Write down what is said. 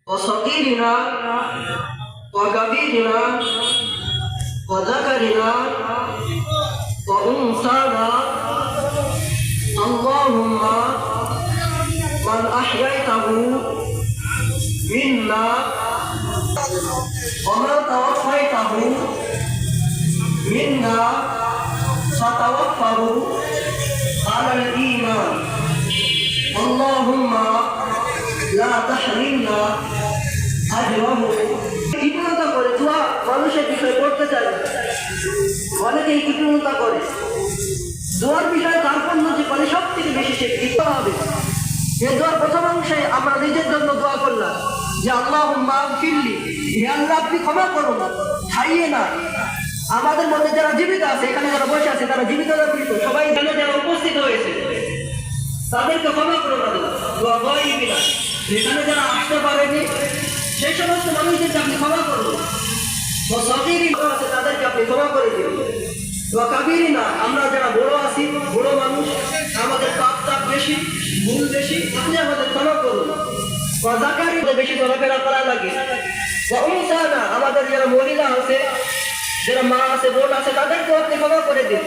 وصغيرنا وكبيرنا وذكرنا وأنثانا اللهم من أحييته منا ومن توفيته منا فتوفه على الإيمان اللهم لا تحرمنا أجره কৃতজ্ঞতা করে দোয়া মানুষের বিষয় করতে চাই অনেকেই কৃতজ্ঞতা করে দোয়ার বিষয়ে কার্পণ্য যে করে সব থেকে বেশি সে দিতে হবে। এই দোয়ার প্রথম অংশে আমরা নিজের জন্য দোয়া করলাম যে আল্লাহুম্মা ফিরলি, হে আল্লাহ আপনি ক্ষমা করুন, খাইয়ে না আমাদের মধ্যে যারা জীবিত আছে, এখানে যারা বসে আছে তারা জীবিত মৃত সবাই এখানে যারা উপস্থিত হয়েছে তাদেরকে ক্ষমা করুন আল্লাহ। দোয়া হয় বিনা যেখানে যারা আসতে পারেনি সেই সমস্ত মানুষদেরকে আপনি ক্ষমা করুন। আছে তাদেরকে আপনি ক্ষমা করে দিন। কাবিরি না আমরা যারা বড় আছি, বড় মানুষ, আমাদের পাপ তাপ বেশি, ভুল বেশি, আপনি আমাদের ক্ষমা করুন। জাকারি বেশি চলাফেরা করা লাগে। আমাদের যারা মহিলা আছে, যারা মা আছে, বোন আছে, তাদেরকেও আপনি ক্ষমা করে দিন।